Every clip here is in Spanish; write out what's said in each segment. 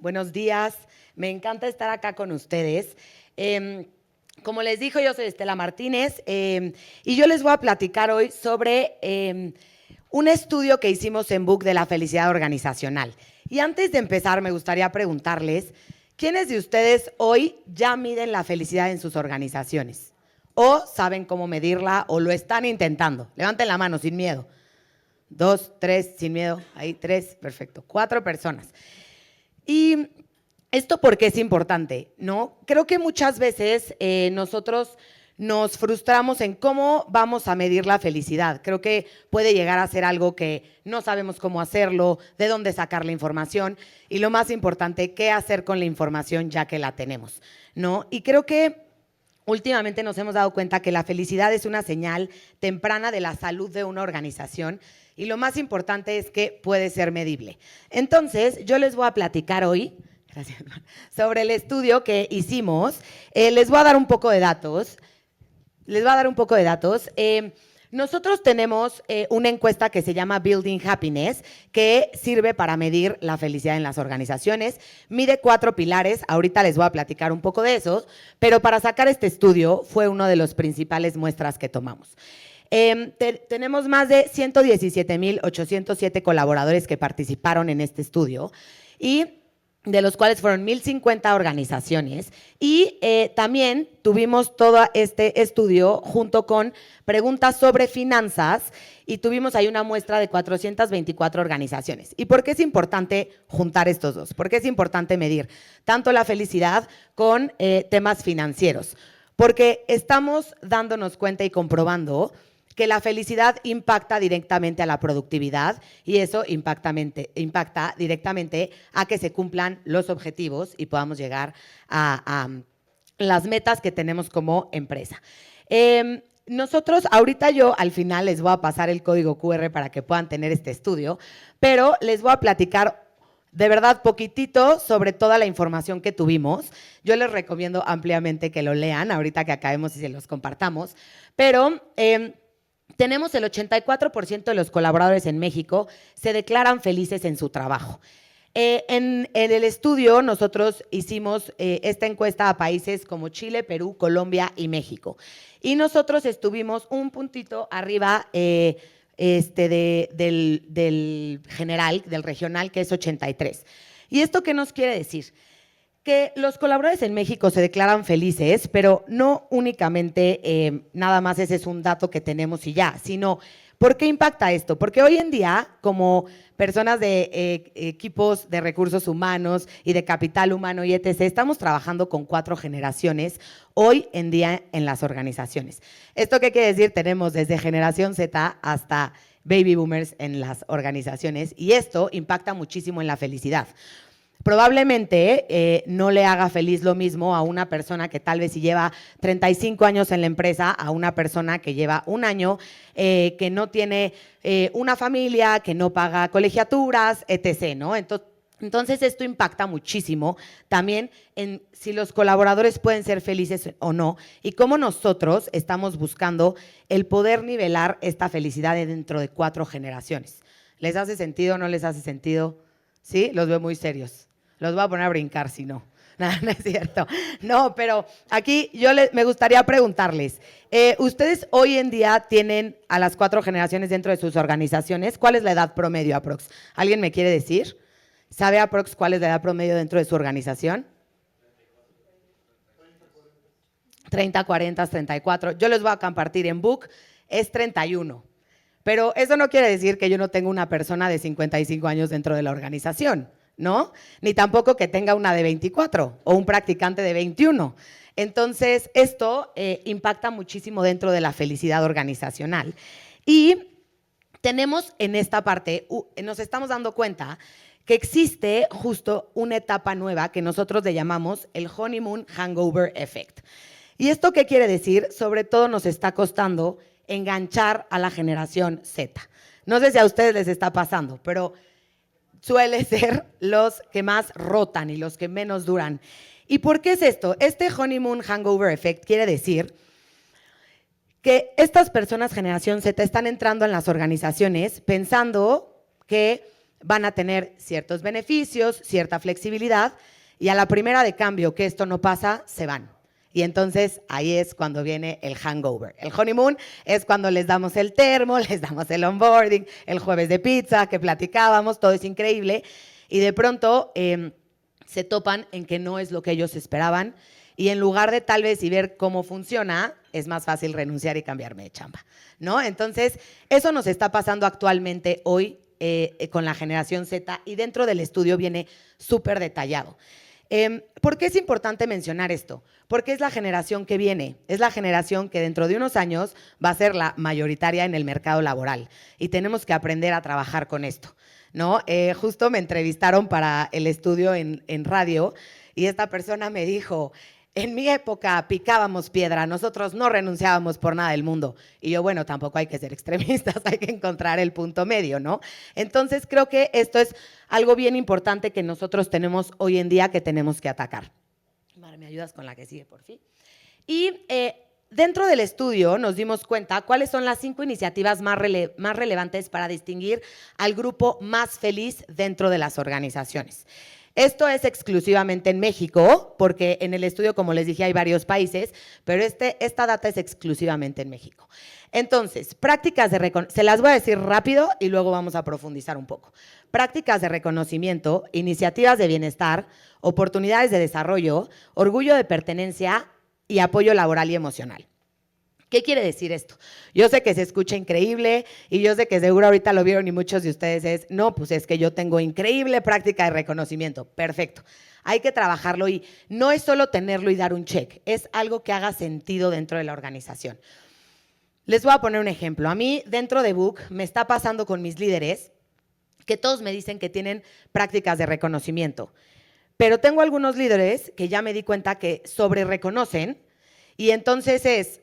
buenos días. Me encanta estar acá con ustedes. Como les dijo, yo soy Estela Martínez y yo les voy a platicar hoy sobre un estudio que hicimos en Book de la felicidad organizacional. Y antes de empezar, me gustaría preguntarles, ¿quiénes de ustedes hoy ya miden la felicidad en sus organizaciones? ¿O saben cómo medirla o lo están intentando? Levanten la mano sin miedo. 2, 3, sin miedo. Ahí, 3, perfecto. 4 personas. Y esto porque es importante, ¿no? Creo que muchas veces nosotros nos frustramos en cómo vamos a medir la felicidad. Creo que puede llegar a ser algo que no sabemos cómo hacerlo, de dónde sacar la información y lo más importante, qué hacer con la información ya que la tenemos, ¿no? Y creo que últimamente nos hemos dado cuenta que la felicidad es una señal temprana de la salud de una organización y lo más importante es que puede ser medible. Entonces, yo les voy a platicar hoy sobre el estudio que hicimos. Les voy a dar un poco de datos. Nosotros tenemos una encuesta que se llama Building Happiness, que sirve para medir la felicidad en las organizaciones. Mide 4 pilares, ahorita les voy a platicar un poco de eso, pero para sacar este estudio fue uno de los principales muestras que tomamos. Tenemos más de 117,807 colaboradores que participaron en este estudio y de los cuales fueron 1,050 organizaciones y también tuvimos todo este estudio junto con preguntas sobre finanzas y tuvimos ahí una muestra de 424 organizaciones. ¿Y por qué es importante juntar estos dos? ¿Por qué es importante medir tanto la felicidad con temas financieros? Porque estamos dándonos cuenta y comprobando que la felicidad impacta directamente a la productividad y eso impacta directamente a que se cumplan los objetivos y podamos llegar a las metas que tenemos como empresa. Nosotros, ahorita yo al final les voy a pasar el código QR para que puedan tener este estudio, pero les voy a platicar de verdad poquitito sobre toda la información que tuvimos. Yo les recomiendo ampliamente que lo lean ahorita que acabemos y se los compartamos, pero tenemos el 84% de los colaboradores en México se declaran felices en su trabajo. En el estudio nosotros hicimos esta encuesta a países como Chile, Perú, Colombia y México. Y nosotros estuvimos un puntito arriba del general, del regional, que es 83. ¿Y esto qué nos quiere decir? Que los colaboradores en México se declaran felices, pero no únicamente nada más ese es un dato que tenemos y ya, sino ¿por qué impacta esto? Porque hoy en día, como personas de equipos de recursos humanos y de capital humano y etc., estamos trabajando con 4 generaciones hoy en día en las organizaciones. ¿Esto qué quiere decir? Tenemos desde generación Z hasta baby boomers en las organizaciones y esto impacta muchísimo en la felicidad. Probablemente no le haga feliz lo mismo a una persona que tal vez si lleva 35 años en la empresa, a una persona que lleva un año, que no tiene una familia, que no paga colegiaturas, etc., ¿no? Entonces esto impacta muchísimo también en si los colaboradores pueden ser felices o no y cómo nosotros estamos buscando el poder nivelar esta felicidad dentro de 4 generaciones. ¿Les hace sentido o no les hace sentido? ¿Sí? Los veo muy serios. Los voy a poner a brincar si no. No, no es cierto. No, pero aquí me gustaría preguntarles, ustedes hoy en día tienen a las 4 generaciones dentro de sus organizaciones. ¿Cuál es la edad promedio, aprox? ¿Alguien me quiere decir? ¿Sabe, aprox, cuál es la edad promedio dentro de su organización? 30, 40, 34. Yo les voy a compartir en Book, es 31. Pero eso no quiere decir que yo no tenga una persona de 55 años dentro de la organización, ¿no? Ni tampoco que tenga una de 24 o un practicante de 21. Entonces, esto impacta muchísimo dentro de la felicidad organizacional. Y tenemos en esta parte, nos estamos dando cuenta que existe justo una etapa nueva que nosotros le llamamos el honeymoon hangover effect. ¿Y esto qué quiere decir? Sobre todo nos está costando enganchar a la generación Z. No sé si a ustedes les está pasando, pero suele ser los que más rotan y los que menos duran. ¿Y por qué es esto? Este honeymoon hangover effect quiere decir que estas personas generación Z están entrando en las organizaciones pensando que van a tener ciertos beneficios, cierta flexibilidad, y a la primera de cambio que esto no pasa, se van. Y entonces ahí es cuando viene el hangover. El honeymoon es cuando les damos el termo, les damos el onboarding, el jueves de pizza que platicábamos, todo es increíble. Y de pronto se topan en que no es lo que ellos esperaban. Y en lugar de tal vez y ver cómo funciona, es más fácil renunciar y cambiarme de chamba, ¿no? Entonces, eso nos está pasando actualmente hoy con la generación Z y dentro del estudio viene súper detallado. ¿Por qué es importante mencionar esto? Porque es la generación que viene, es la generación que dentro de unos años va a ser la mayoritaria en el mercado laboral y tenemos que aprender a trabajar con esto, ¿no? Justo me entrevistaron para el estudio en radio y esta persona me dijo, en mi época picábamos piedra, nosotros no renunciábamos por nada del mundo. Y yo, bueno, tampoco hay que ser extremistas, hay que encontrar el punto medio, ¿no? Entonces, creo que esto es algo bien importante que nosotros tenemos hoy en día que tenemos que atacar. Mar, ¿me ayudas con la que sigue, por fin? Y dentro del estudio nos dimos cuenta cuáles son las 5 iniciativas más relevantes para distinguir al grupo más feliz dentro de las organizaciones. Esto es exclusivamente en México, porque en el estudio, como les dije, hay varios países, pero esta data es exclusivamente en México. Entonces, prácticas de reconocimiento, se las voy a decir rápido y luego vamos a profundizar un poco. Prácticas de reconocimiento, iniciativas de bienestar, oportunidades de desarrollo, orgullo de pertenencia y apoyo laboral y emocional. ¿Qué quiere decir esto? Yo sé que se escucha increíble y yo sé que seguro ahorita lo vieron y muchos de ustedes es, no, pues es que yo tengo increíble práctica de reconocimiento. Perfecto. Hay que trabajarlo y no es solo tenerlo y dar un check, es algo que haga sentido dentro de la organización. Les voy a poner un ejemplo. A mí, dentro de Book, me está pasando con mis líderes que todos me dicen que tienen prácticas de reconocimiento. Pero tengo algunos líderes que ya me di cuenta que sobre reconocen y entonces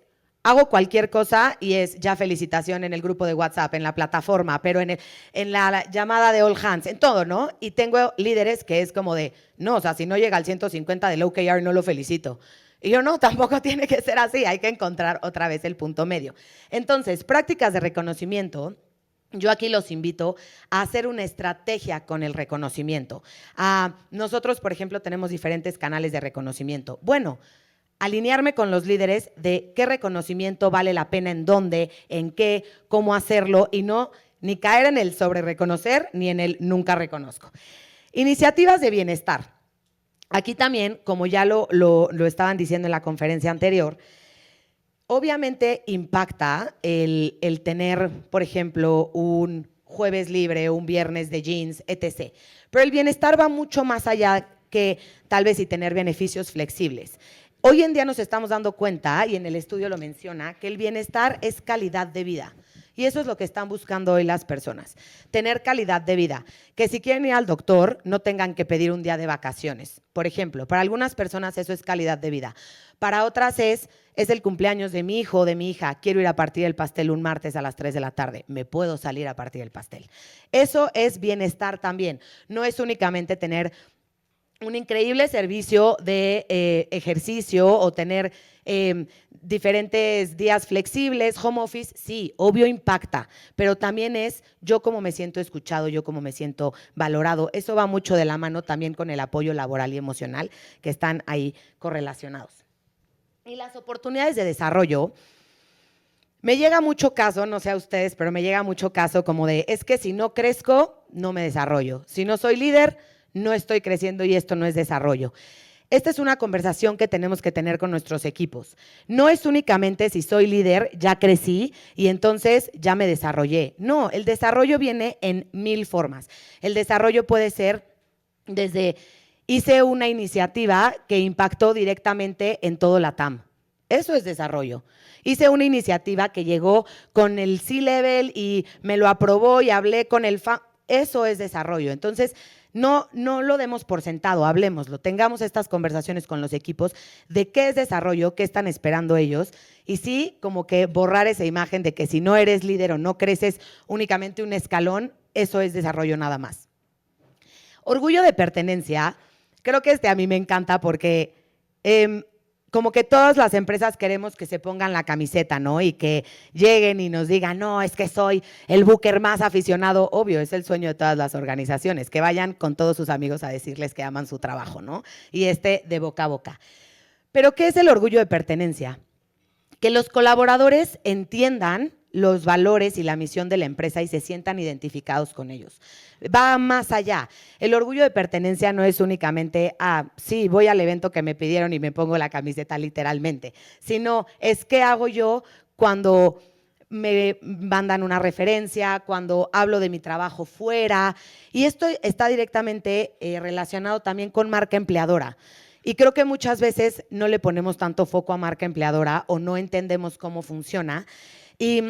hago cualquier cosa y es ya felicitación en el grupo de WhatsApp, en la plataforma, pero en la llamada de all hands, en todo, ¿no? Y tengo líderes que es como de, no, o sea, si no llega al 150 del OKR no lo felicito. Y yo, no, tampoco tiene que ser así, hay que encontrar otra vez el punto medio. Entonces, prácticas de reconocimiento. Yo aquí los invito a hacer una estrategia con el reconocimiento. Nosotros, por ejemplo, tenemos diferentes canales de reconocimiento. Bueno, alinearme con los líderes de qué reconocimiento vale la pena, en dónde, en qué, cómo hacerlo y no ni caer en el sobre reconocer ni en el nunca reconozco. Iniciativas de bienestar. Aquí también, como ya lo estaban diciendo en la conferencia anterior, obviamente impacta el tener, por ejemplo, un jueves libre, un viernes de jeans, etc. Pero el bienestar va mucho más allá que tal vez y tener beneficios flexibles. Hoy en día nos estamos dando cuenta, y en el estudio lo menciona, que el bienestar es calidad de vida. Y eso es lo que están buscando hoy las personas, tener calidad de vida. Que si quieren ir al doctor, no tengan que pedir un día de vacaciones. Por ejemplo, para algunas personas eso es calidad de vida. Para otras es el cumpleaños de mi hijo o de mi hija. Quiero ir a partir el pastel un martes a las 3 de la tarde. Me puedo salir a partir el pastel. Eso es bienestar también. No es únicamente tener un increíble servicio de ejercicio o tener diferentes días flexibles, home office, sí, obvio impacta, pero también es yo cómo me siento escuchado, yo cómo me siento valorado. Eso va mucho de la mano también con el apoyo laboral y emocional que están ahí correlacionados. Y las oportunidades de desarrollo, me llega mucho caso, no sé a ustedes, pero me llega mucho caso como de, es que si no crezco, no me desarrollo. Si no soy líder, no estoy creciendo y esto no es desarrollo. Esta es una conversación que tenemos que tener con nuestros equipos. No es únicamente si soy líder, ya crecí y entonces ya me desarrollé. No, el desarrollo viene en 1000 formas. El desarrollo puede ser desde hice una iniciativa que impactó directamente en todo la TAM. Eso es desarrollo. Hice una iniciativa que llegó con el C-Level y me lo aprobó y hablé con el Eso es desarrollo. Entonces, no lo demos por sentado, hablemoslo, tengamos estas conversaciones con los equipos de qué es desarrollo, qué están esperando ellos y sí, como que borrar esa imagen de que si no eres líder o no creces únicamente un escalón, eso es desarrollo nada más. Orgullo de pertenencia, creo que a mí me encanta porque como que todas las empresas queremos que se pongan la camiseta, ¿no? Y que lleguen y nos digan, no, es que soy el booker más aficionado. Obvio, es el sueño de todas las organizaciones, que vayan con todos sus amigos a decirles que aman su trabajo, ¿no? Y de boca a boca. Pero, ¿qué es el orgullo de pertenencia? Que los colaboradores entiendan los valores y la misión de la empresa y se sientan identificados con ellos. Va más allá. El orgullo de pertenencia no es únicamente, sí, voy al evento que me pidieron y me pongo la camiseta literalmente, sino es qué hago yo cuando me mandan una referencia, cuando hablo de mi trabajo fuera. Y esto está directamente relacionado también con marca empleadora. Y creo que muchas veces no le ponemos tanto foco a marca empleadora o no entendemos cómo funciona. Y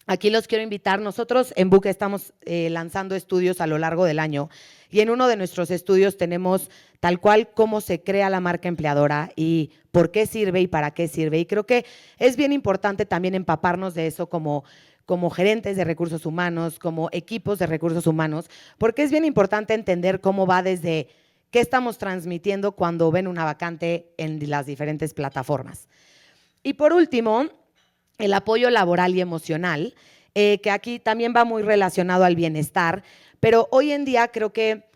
aquí los quiero invitar. Nosotros en Book estamos lanzando estudios a lo largo del año y en uno de nuestros estudios tenemos tal cual cómo se crea la marca empleadora y por qué sirve y para qué sirve. Y creo que es bien importante también empaparnos de eso como gerentes de recursos humanos, como equipos de recursos humanos, porque es bien importante entender cómo va desde qué estamos transmitiendo cuando ven una vacante en las diferentes plataformas. Y por último, el apoyo laboral y emocional, que aquí también va muy relacionado al bienestar, pero hoy en día creo que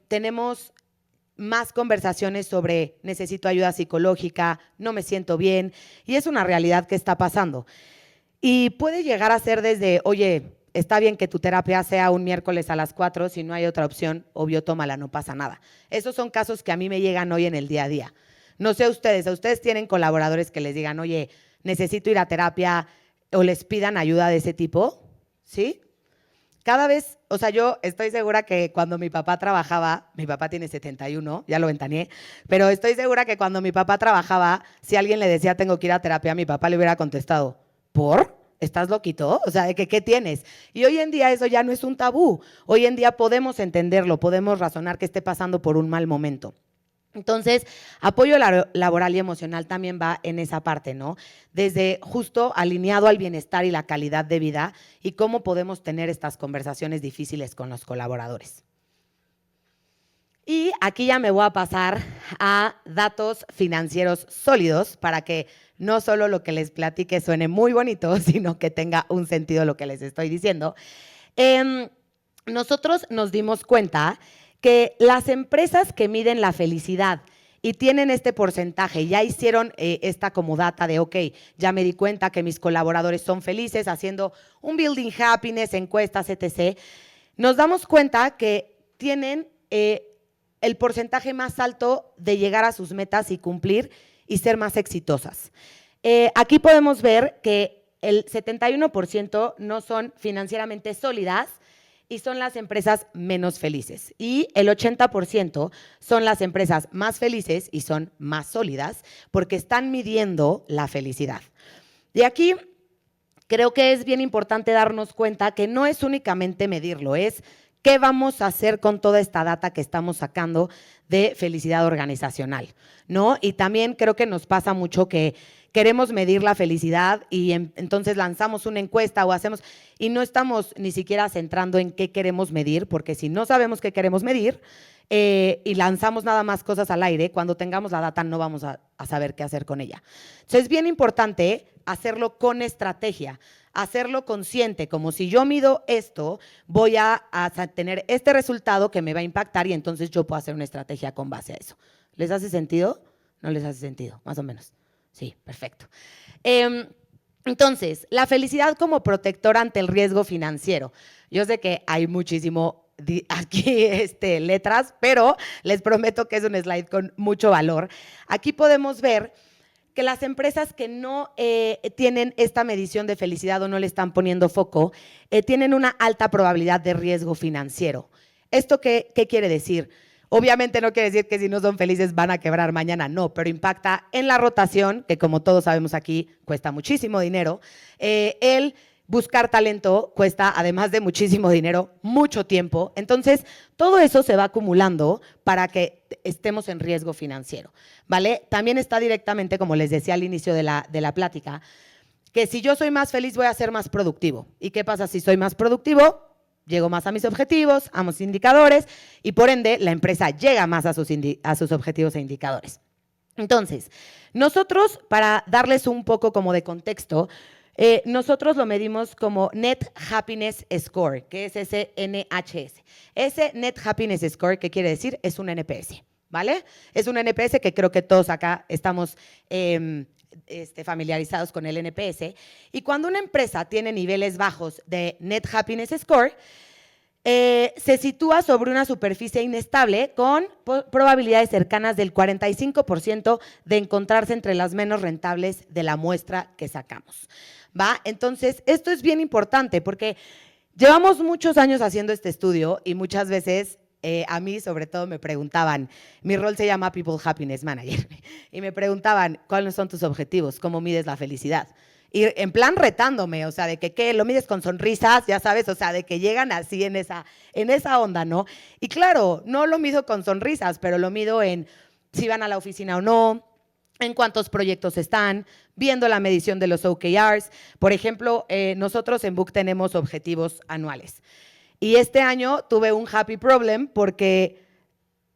tenemos más conversaciones sobre necesito ayuda psicológica, no me siento bien, y es una realidad que está pasando. Y puede llegar a ser desde, oye, está bien que tu terapia sea un miércoles a las 4, si no hay otra opción, obvio, tómala, no pasa nada. Esos son casos que a mí me llegan hoy en el día a día. No sé ustedes tienen colaboradores que les digan, oye, necesito ir a terapia o les pidan ayuda de ese tipo, ¿sí? Cada vez, o sea, yo estoy segura que cuando mi papá trabajaba, mi papá tiene 71, ya lo ventaneé, pero estoy segura que cuando mi papá trabajaba, si alguien le decía tengo que ir a terapia, mi papá le hubiera contestado, ¿por? ¿Estás loquito? O sea, ¿de qué tienes? Y hoy en día eso ya no es un tabú. Hoy en día podemos entenderlo, podemos razonar que esté pasando por un mal momento. Entonces, apoyo laboral y emocional también va en esa parte, ¿no? Desde justo alineado al bienestar y la calidad de vida y cómo podemos tener estas conversaciones difíciles con los colaboradores. Y aquí ya me voy a pasar a datos financieros sólidos para que no solo lo que les platique suene muy bonito, sino que tenga un sentido lo que les estoy diciendo. Nosotros nos dimos cuenta que las empresas que miden la felicidad y tienen este porcentaje, ya hicieron esta como data de, ok, ya me di cuenta que mis colaboradores son felices, haciendo un building happiness, encuestas, etc., nos damos cuenta que tienen el porcentaje más alto de llegar a sus metas y cumplir y ser más exitosas. Aquí podemos ver que el 71% no son financieramente sólidas y son las empresas menos felices. Y el 80% son las empresas más felices y son más sólidas porque están midiendo la felicidad. Y aquí creo que es bien importante darnos cuenta que no es únicamente medirlo, es qué vamos a hacer con toda esta data que estamos sacando de felicidad organizacional, ¿no? Y también creo que nos pasa mucho que queremos medir la felicidad y entonces lanzamos una encuesta o hacemos, y no estamos ni siquiera centrando en qué queremos medir, porque si no sabemos qué queremos medir y lanzamos nada más cosas al aire, cuando tengamos la data no vamos a saber qué hacer con ella. Entonces es bien importante hacerlo con estrategia, hacerlo consciente, como si yo mido esto, voy a tener este resultado que me va a impactar y entonces yo puedo hacer una estrategia con base a eso. ¿Les hace sentido? ¿No les hace sentido? Más o menos. Sí, perfecto. Entonces, la felicidad como protector ante el riesgo financiero. Yo sé que hay muchísimo aquí letras, pero les prometo que es un slide con mucho valor. Aquí podemos ver que las empresas que no tienen esta medición de felicidad o no le están poniendo foco, tienen una alta probabilidad de riesgo financiero. ¿Esto qué quiere decir? Obviamente no quiere decir que si no son felices van a quebrar mañana, no, pero impacta en la rotación, que como todos sabemos aquí cuesta muchísimo dinero. El buscar talento cuesta, además de muchísimo dinero, mucho tiempo. Entonces, todo eso se va acumulando para que estemos en riesgo financiero, ¿vale? También está directamente, como les decía al inicio de la plática, que si yo soy más feliz voy a ser más productivo. ¿Y qué pasa si soy más productivo? Llego más a mis objetivos, a mis indicadores y por ende la empresa llega más a sus objetivos e indicadores. Entonces, nosotros, para darles un poco como de contexto, nosotros lo medimos como Net Happiness Score, que es ese NHS. Ese Net Happiness Score, ¿qué quiere decir? Es un NPS, ¿vale? Es un NPS que creo que todos acá estamos familiarizados con el NPS. Y cuando una empresa tiene niveles bajos de Net Happiness Score, se sitúa sobre una superficie inestable con probabilidades cercanas del 45% de encontrarse entre las menos rentables de la muestra que sacamos. ¿Va? Entonces, esto es bien importante porque llevamos muchos años haciendo este estudio y muchas veces a mí sobre todo me preguntaban, mi rol se llama People Happiness Manager, y me preguntaban, ¿cuáles son tus objetivos? ¿Cómo mides la felicidad? Y en plan retándome, o sea, de que ¿qué? Lo mides con sonrisas, ya sabes, o sea, de que llegan así en esa onda, ¿no? Y claro, no lo mido con sonrisas, pero lo mido en si van a la oficina o no, en cuántos proyectos están, viendo la medición de los OKRs. Por ejemplo, nosotros en Book tenemos objetivos anuales. Y este año tuve un happy problem porque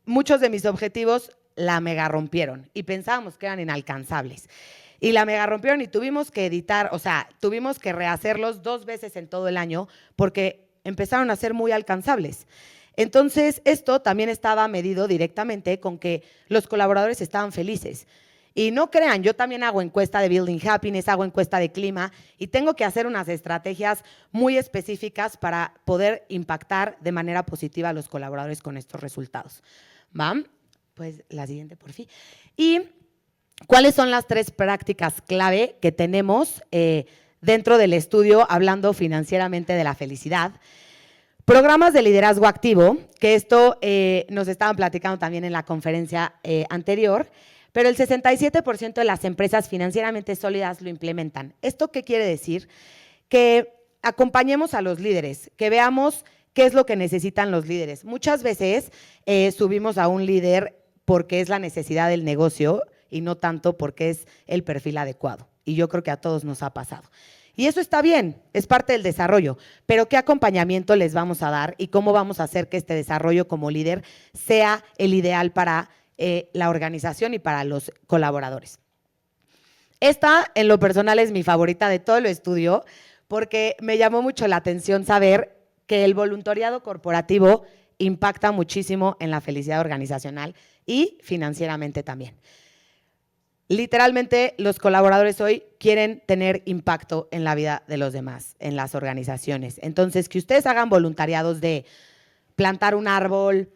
muchos de mis objetivos la mega rompieron y pensábamos que eran inalcanzables. Y la mega rompieron y tuvimos que editar, o sea, tuvimos que rehacerlos 2 veces en todo el año porque empezaron a ser muy alcanzables. Entonces, esto también estaba medido directamente con que los colaboradores estaban felices. Y no crean, yo también hago encuesta de Building Happiness, hago encuesta de clima y tengo que hacer unas estrategias muy específicas para poder impactar de manera positiva a los colaboradores con estos resultados. ¿Va? Pues la siguiente, por fin. Y ¿cuáles son las 3 prácticas clave que tenemos dentro del estudio hablando financieramente de la felicidad? Programas de liderazgo activo, que esto nos estaban platicando también en la conferencia anterior, pero el 67% de las empresas financieramente sólidas lo implementan. ¿Esto qué quiere decir? Que acompañemos a los líderes, que veamos qué es lo que necesitan los líderes. Muchas veces subimos a un líder porque es la necesidad del negocio y no tanto porque es el perfil adecuado. Y yo creo que a todos nos ha pasado. Y eso está bien, es parte del desarrollo, pero ¿qué acompañamiento les vamos a dar y cómo vamos a hacer que este desarrollo como líder sea el ideal para la organización y para los colaboradores? Esta, en lo personal, es mi favorita de todo el estudio porque me llamó mucho la atención saber que el voluntariado corporativo impacta muchísimo en la felicidad organizacional y financieramente también. Literalmente, los colaboradores hoy quieren tener impacto en la vida de los demás, en las organizaciones. Entonces, que ustedes hagan voluntariados de plantar un árbol,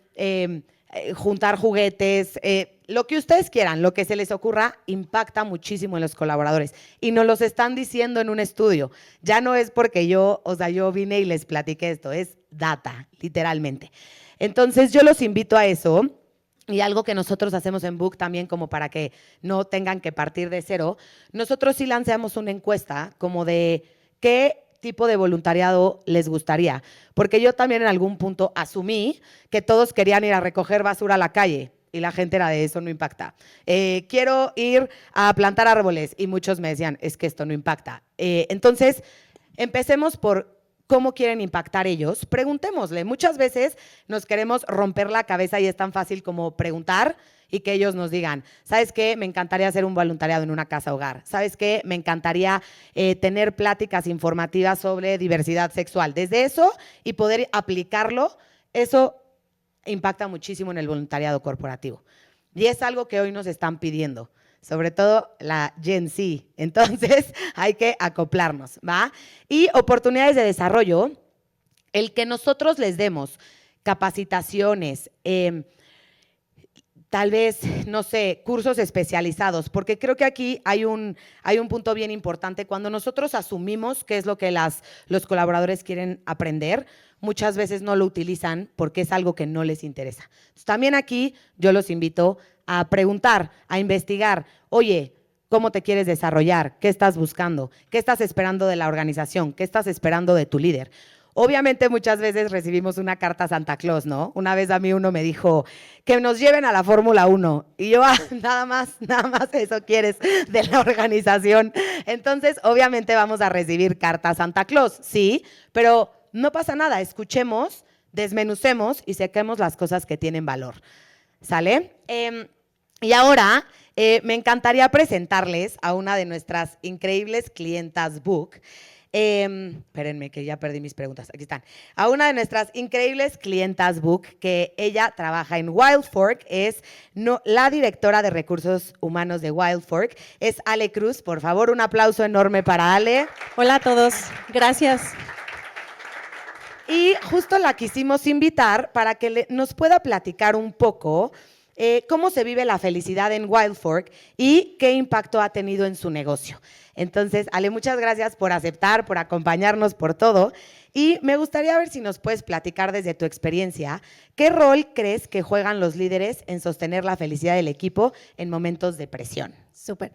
juntar juguetes, lo que ustedes quieran, lo que se les ocurra, impacta muchísimo en los colaboradores. Y nos los están diciendo en un estudio. Ya no es porque yo vine y les platiqué esto, es data, literalmente. Entonces, yo los invito a eso. Y algo que nosotros hacemos en Book también como para que no tengan que partir de cero, nosotros sí lanzamos una encuesta como de qué tipo de voluntariado les gustaría. Porque yo también en algún punto asumí que todos querían ir a recoger basura a la calle y la gente era de eso no impacta. Quiero ir a plantar árboles y muchos me decían, es que esto no impacta. Entonces, empecemos por cómo quieren impactar ellos, preguntémosle. Muchas veces nos queremos romper la cabeza y es tan fácil como preguntar y que ellos nos digan, ¿sabes qué? Me encantaría hacer un voluntariado en una casa hogar. ¿Sabes qué? Me encantaría tener pláticas informativas sobre diversidad sexual. Desde eso y poder aplicarlo, eso impacta muchísimo en el voluntariado corporativo. Y es algo que hoy nos están pidiendo, sobre todo la Gen Z. Entonces, hay que acoplarnos, ¿va? Y oportunidades de desarrollo, el que nosotros les demos capacitaciones, tal vez, no sé, cursos especializados, porque creo que aquí hay un punto bien importante. Cuando nosotros asumimos qué es lo que los colaboradores quieren aprender, muchas veces no lo utilizan porque es algo que no les interesa. Entonces, también aquí yo los invito a preguntar, a investigar, oye, ¿cómo te quieres desarrollar? ¿Qué estás buscando? ¿Qué estás esperando de la organización? ¿Qué estás esperando de tu líder? Obviamente muchas veces recibimos una carta a Santa Claus, ¿no? Una vez a mí uno me dijo que nos lleven a la Fórmula 1 y yo, nada más eso quieres de la organización. Entonces, obviamente vamos a recibir carta a Santa Claus, sí, pero no pasa nada, escuchemos, desmenucemos y saquemos las cosas que tienen valor, ¿sale? Y ahora me encantaría presentarles a una de nuestras increíbles clientas Book. Espérenme que ya perdí mis preguntas, aquí están. A una de nuestras increíbles clientas Book, que ella trabaja en Wildfork, es la directora de recursos humanos de Wildfork, es Ale Cruz. Por favor, un aplauso enorme para Ale. Hola a todos, gracias. Y justo la quisimos invitar para que nos pueda platicar un poco cómo se vive la felicidad en Wildfork y qué impacto ha tenido en su negocio. Entonces, Ale, muchas gracias por aceptar, por acompañarnos, por todo. Y me gustaría ver si nos puedes platicar desde tu experiencia, ¿qué rol crees que juegan los líderes en sostener la felicidad del equipo en momentos de presión? Súper.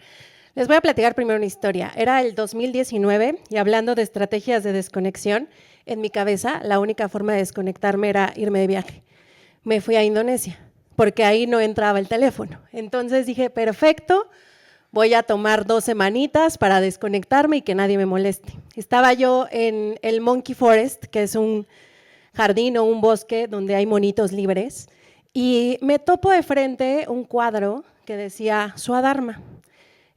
Les voy a platicar primero una historia. Era el 2019 y hablando de estrategias de desconexión, en mi cabeza la única forma de desconectarme era irme de viaje. Me fui a Indonesia porque ahí no entraba el teléfono. Entonces dije, perfecto, voy a tomar 2 semanitas para desconectarme y que nadie me moleste. Estaba yo en el Monkey Forest, que es un jardín o un bosque donde hay monitos libres, y me topo de frente un cuadro que decía Swadharma.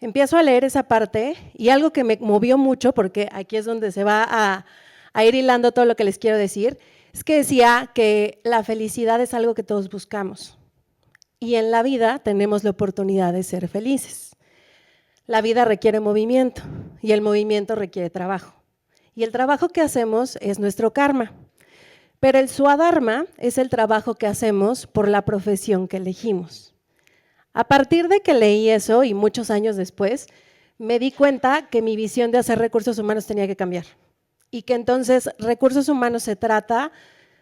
Empiezo a leer esa parte y algo que me movió mucho, porque aquí es donde se va a ir hilando todo lo que les quiero decir, es que decía que la felicidad es algo que todos buscamos y en la vida tenemos la oportunidad de ser felices. La vida requiere movimiento y el movimiento requiere trabajo y el trabajo que hacemos es nuestro karma, pero el Swadharma es el trabajo que hacemos por la profesión que elegimos. A partir de que leí eso y muchos años después, me di cuenta que mi visión de hacer recursos humanos tenía que cambiar y que entonces recursos humanos se trata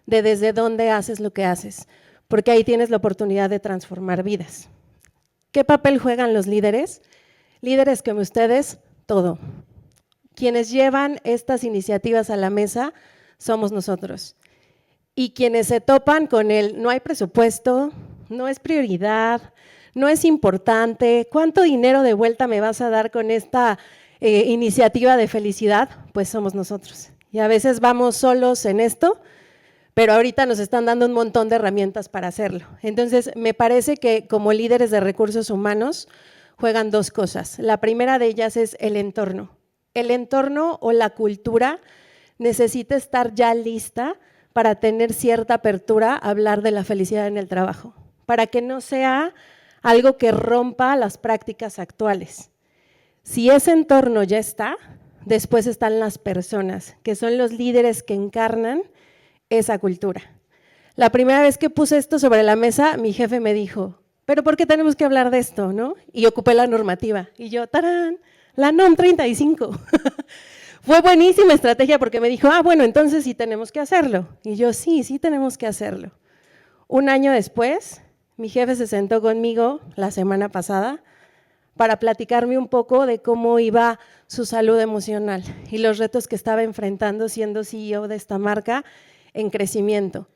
de desde dónde haces lo que haces, porque ahí tienes la oportunidad de transformar vidas. ¿Qué papel juegan los líderes? Líderes como ustedes, todo. Quienes llevan estas iniciativas a la mesa somos nosotros. Y quienes se topan con el no hay presupuesto, no es prioridad, no es importante, ¿cuánto dinero de vuelta me vas a dar con esta iniciativa de felicidad? Pues somos nosotros. Y a veces vamos solos en esto, pero ahorita nos están dando un montón de herramientas para hacerlo. Entonces, me parece que como líderes de recursos humanos juegan 2 cosas. La primera de ellas es el entorno. El entorno o la cultura necesita estar ya lista para tener cierta apertura a hablar de la felicidad en el trabajo, para que no sea algo que rompa las prácticas actuales. Si ese entorno ya está, después están las personas, que son los líderes que encarnan esa cultura. La primera vez que puse esto sobre la mesa, mi jefe me dijo, ¿pero por qué tenemos que hablar de esto, no? Y ocupé la normativa. Y yo, ¡tarán! La NOM 35. Fue buenísima estrategia porque me dijo, bueno, entonces sí tenemos que hacerlo. Y yo, sí tenemos que hacerlo. Un año después, mi jefe se sentó conmigo la semana pasada para platicarme un poco de cómo iba su salud emocional y los retos que estaba enfrentando siendo CEO de esta marca en crecimiento.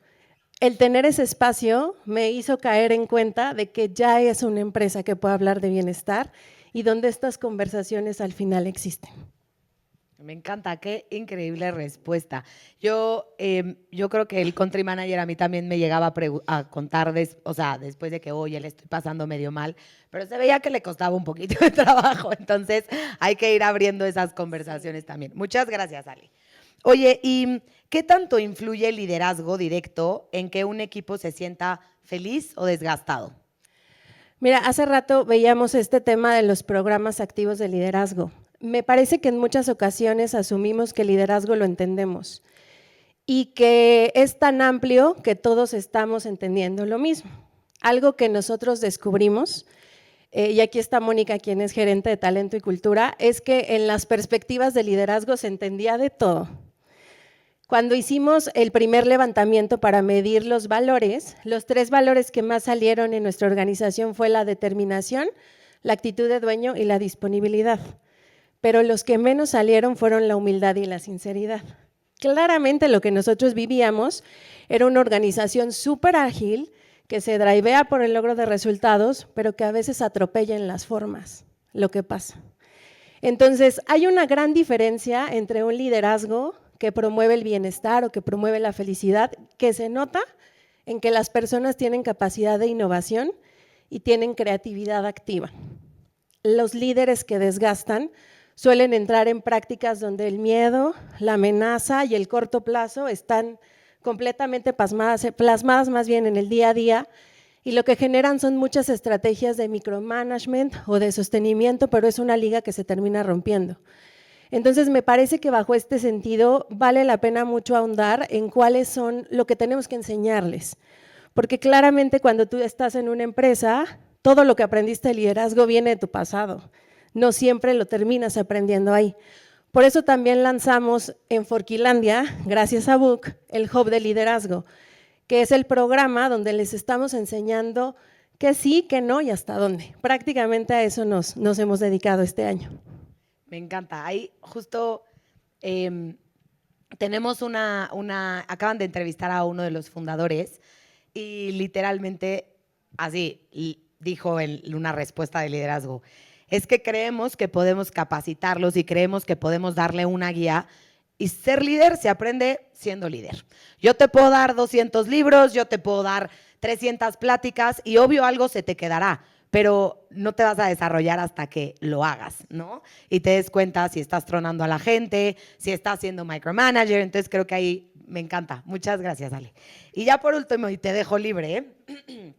El tener ese espacio me hizo caer en cuenta de que ya es una empresa que puede hablar de bienestar y donde estas conversaciones al final existen. Me encanta, qué increíble respuesta. Yo creo que el country manager a mí también me llegaba a contar, después de que, oye, le estoy pasando medio mal, pero se veía que le costaba un poquito de trabajo, entonces hay que ir abriendo esas conversaciones también. Muchas gracias, Ali. Oye, ¿y qué tanto influye el liderazgo directo en que un equipo se sienta feliz o desgastado? Mira, hace rato veíamos este tema de los programas activos de liderazgo. Me parece que en muchas ocasiones asumimos que el liderazgo lo entendemos y que es tan amplio que todos estamos entendiendo lo mismo. Algo que nosotros descubrimos, y aquí está Mónica, quien es gerente de talento y cultura, es que en las perspectivas de liderazgo se entendía de todo. Cuando hicimos el primer levantamiento para medir los valores, los 3 valores que más salieron en nuestra organización fue la determinación, la actitud de dueño y la disponibilidad. Pero los que menos salieron fueron la humildad y la sinceridad. Claramente lo que nosotros vivíamos era una organización súper ágil que se drivea por el logro de resultados, pero que a veces atropella en las formas, lo que pasa. Entonces, hay una gran diferencia entre un liderazgo que promueve el bienestar o que promueve la felicidad, que se nota en que las personas tienen capacidad de innovación y tienen creatividad activa. Los líderes que desgastan suelen entrar en prácticas donde el miedo, la amenaza y el corto plazo están completamente plasmadas más bien en el día a día, y lo que generan son muchas estrategias de micromanagement o de sostenimiento, pero es una liga que se termina rompiendo. Entonces, me parece que bajo este sentido vale la pena mucho ahondar en cuáles son lo que tenemos que enseñarles, porque claramente cuando tú estás en una empresa, todo lo que aprendiste de liderazgo viene de tu pasado, no siempre lo terminas aprendiendo ahí. Por eso también lanzamos en Forquilandia, gracias a Book, el Hub de Liderazgo, que es el programa donde les estamos enseñando que sí, que no y hasta dónde. Prácticamente a eso nos hemos dedicado este año. Me encanta. Ahí justo tenemos acaban de entrevistar a uno de los fundadores y literalmente así dijo en una respuesta de liderazgo. Es que creemos que podemos capacitarlos y creemos que podemos darle una guía, y ser líder se aprende siendo líder. Yo te puedo dar 200 libros, yo te puedo dar 300 pláticas y obvio algo se te quedará, pero no te vas a desarrollar hasta que lo hagas, ¿no? Y te des cuenta si estás tronando a la gente, si estás siendo micromanager. Entonces creo que ahí me encanta. Muchas gracias, Ale. Y ya por último, y te dejo libre, ¿eh?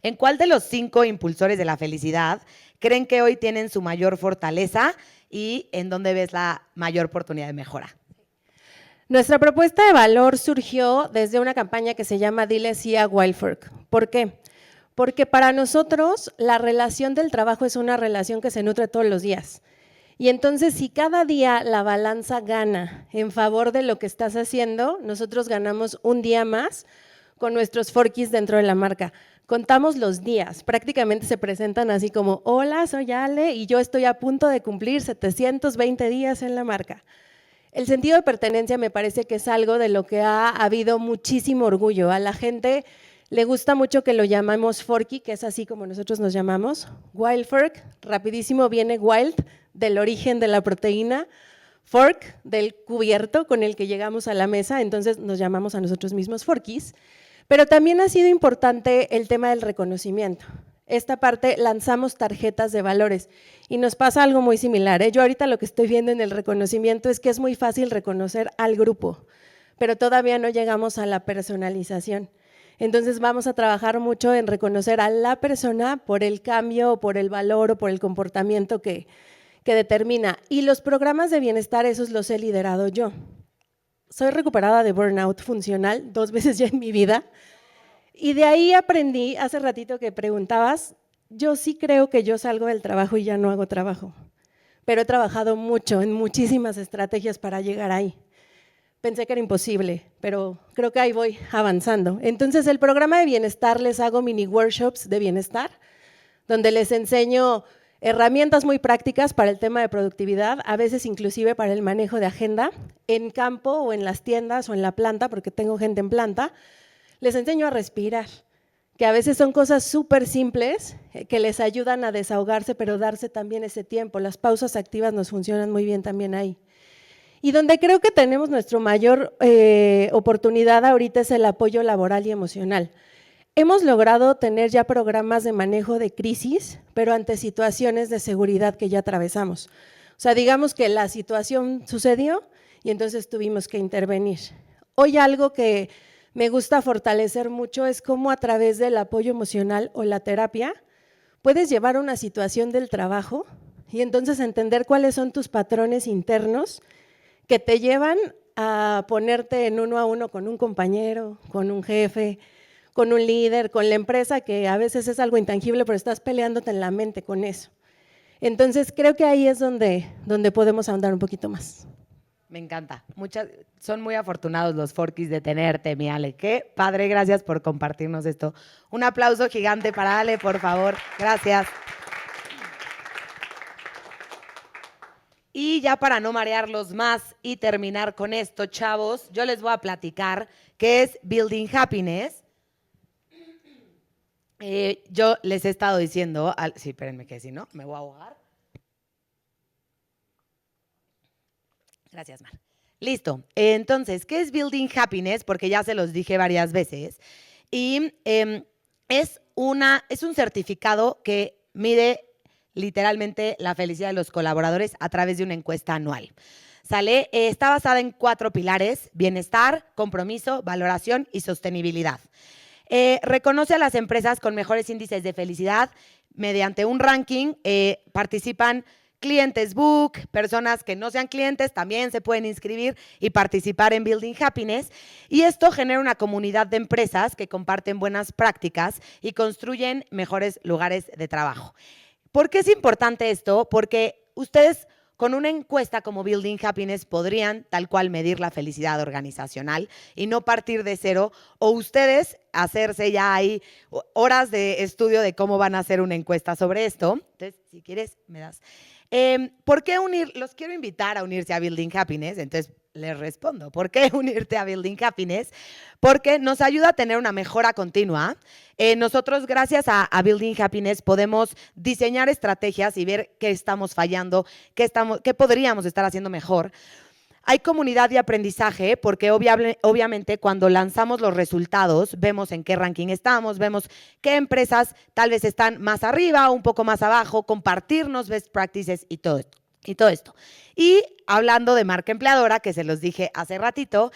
¿En cuál de los 5 impulsores de la felicidad creen que hoy tienen su mayor fortaleza y en dónde ves la mayor oportunidad de mejora? Nuestra propuesta de valor surgió desde una campaña que se llama Dile sí a Wildfork. ¿Por qué? Porque para nosotros la relación del trabajo es una relación que se nutre todos los días. Y entonces, si cada día la balanza gana en favor de lo que estás haciendo, nosotros ganamos un día más con nuestros forkies dentro de la marca. Contamos los días, prácticamente se presentan así como, hola, soy Ale y yo estoy a punto de cumplir 720 días en la marca. El sentido de pertenencia me parece que es algo de lo que ha habido muchísimo orgullo. A la gente le gusta mucho que lo llamamos forky, que es así como nosotros nos llamamos. Wildfork, rapidísimo viene wild, del origen de la proteína, fork, del cubierto con el que llegamos a la mesa, entonces nos llamamos a nosotros mismos forkies. Pero también ha sido importante el tema del reconocimiento. Esta parte lanzamos tarjetas de valores y nos pasa algo muy similar, ¿eh? Yo ahorita lo que estoy viendo en el reconocimiento es que es muy fácil reconocer al grupo, pero todavía no llegamos a la personalización. Entonces vamos a trabajar mucho en reconocer a la persona por el cambio, por el valor o por el comportamiento que determina. Y los programas de bienestar, esos los he liderado yo. Soy recuperada de burnout funcional 2 veces ya en mi vida. Y de ahí aprendí, hace ratito que preguntabas, yo sí creo que yo salgo del trabajo y ya no hago trabajo, pero he trabajado mucho en muchísimas estrategias para llegar ahí. Pensé que era imposible, pero creo que ahí voy avanzando. Entonces, el programa de bienestar, les hago mini workshops de bienestar, donde les enseño herramientas muy prácticas para el tema de productividad, a veces inclusive para el manejo de agenda, en campo o en las tiendas o en la planta, porque tengo gente en planta. Les enseño a respirar, que a veces son cosas súper simples que les ayudan a desahogarse, pero darse también ese tiempo. Las pausas activas nos funcionan muy bien también ahí. Y donde creo que tenemos nuestra mayor oportunidad ahorita es el apoyo laboral y emocional. Hemos logrado tener ya programas de manejo de crisis, pero ante situaciones de seguridad que ya atravesamos. O sea, digamos que la situación sucedió y entonces tuvimos que intervenir. Hoy algo que me gusta fortalecer mucho es cómo a través del apoyo emocional o la terapia puedes llevar una situación del trabajo y entonces entender cuáles son tus patrones internos que te llevan a ponerte en uno a uno con un compañero, con un jefe, con un líder, con la empresa, que a veces es algo intangible, pero estás peleándote en la mente con eso. Entonces creo que ahí es donde podemos ahondar un poquito más. Me encanta. Son muy afortunados los forkies de tenerte, mi Ale. Qué padre, gracias por compartirnos esto. Un aplauso gigante para Ale, por favor. Gracias. Y ya para no marearlos más y terminar con esto, chavos, yo les voy a platicar qué es Building Happiness. Yo les he estado diciendo, sí, espérenme que si no, me voy a ahogar. Gracias, Mar. Listo. Entonces, ¿qué es Building Happiness? Porque ya se los dije varias veces. Y es es un certificado que mide literalmente la felicidad de los colaboradores a través de una encuesta anual. ¿Sale? Está basada en 4 pilares: bienestar, compromiso, valoración y sostenibilidad. Reconoce a las empresas con mejores índices de felicidad mediante un ranking. Participan clientes Book, personas que no sean clientes también se pueden inscribir y participar en Building Happiness. Y esto genera una comunidad de empresas que comparten buenas prácticas y construyen mejores lugares de trabajo. ¿Por qué es importante esto? Porque ustedes con una encuesta como Building Happiness podrían tal cual medir la felicidad organizacional y no partir de cero, o ustedes hacerse ya ahí horas de estudio de cómo van a hacer una encuesta sobre esto. Entonces, si quieres, me das. ¿Por qué los quiero invitar a unirse a Building Happiness? Entonces, les respondo. ¿Por qué unirte a Building Happiness? Porque nos ayuda a tener una mejora continua. Nosotros, gracias a Building Happiness, podemos diseñar estrategias y ver qué estamos fallando, qué podríamos estar haciendo mejor. Hay comunidad y aprendizaje porque obviamente cuando lanzamos los resultados vemos en qué ranking estamos, vemos qué empresas tal vez están más arriba o un poco más abajo, compartirnos best practices y todo esto. Y hablando de marca empleadora, que se los dije hace ratito,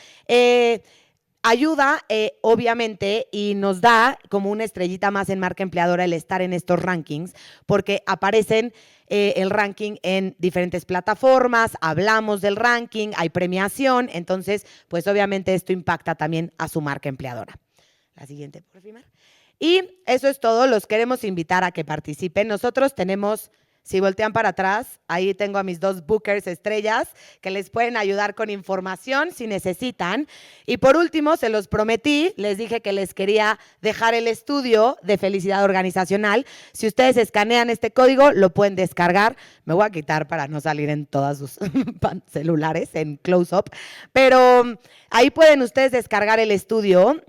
ayuda, obviamente, y nos da como una estrellita más en marca empleadora el estar en estos rankings, porque aparecen el ranking en diferentes plataformas, hablamos del ranking, hay premiación, entonces, pues obviamente esto impacta también a su marca empleadora. La siguiente, por favor. Y eso es todo, los queremos invitar a que participen. Nosotros tenemos... Si voltean para atrás, ahí tengo a mis 2 bookers estrellas que les pueden ayudar con información si necesitan. Y por último, se los prometí, les dije que les quería dejar el estudio de felicidad organizacional. Si ustedes escanean este código, lo pueden descargar. Me voy a quitar para no salir en todas sus celulares, en close-up. Pero ahí pueden ustedes descargar el estudio.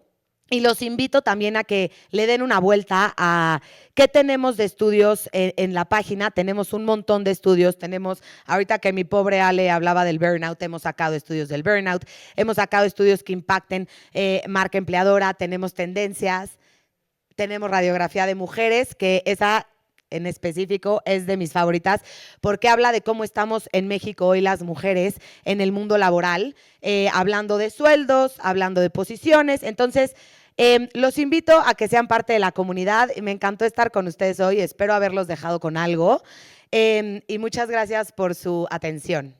Y los invito también a que le den una vuelta a qué tenemos de estudios en la página. Tenemos un montón de estudios. Tenemos, ahorita que mi pobre Ale hablaba del burnout, hemos sacado estudios del burnout. Hemos sacado estudios que impacten marca empleadora. Tenemos tendencias. Tenemos radiografía de mujeres, que esa en específico es de mis favoritas porque habla de cómo estamos en México hoy las mujeres en el mundo laboral, hablando de sueldos, hablando de posiciones. Entonces, los invito a que sean parte de la comunidad. Me encantó estar con ustedes hoy. Espero haberlos dejado con algo. Y muchas gracias por su atención.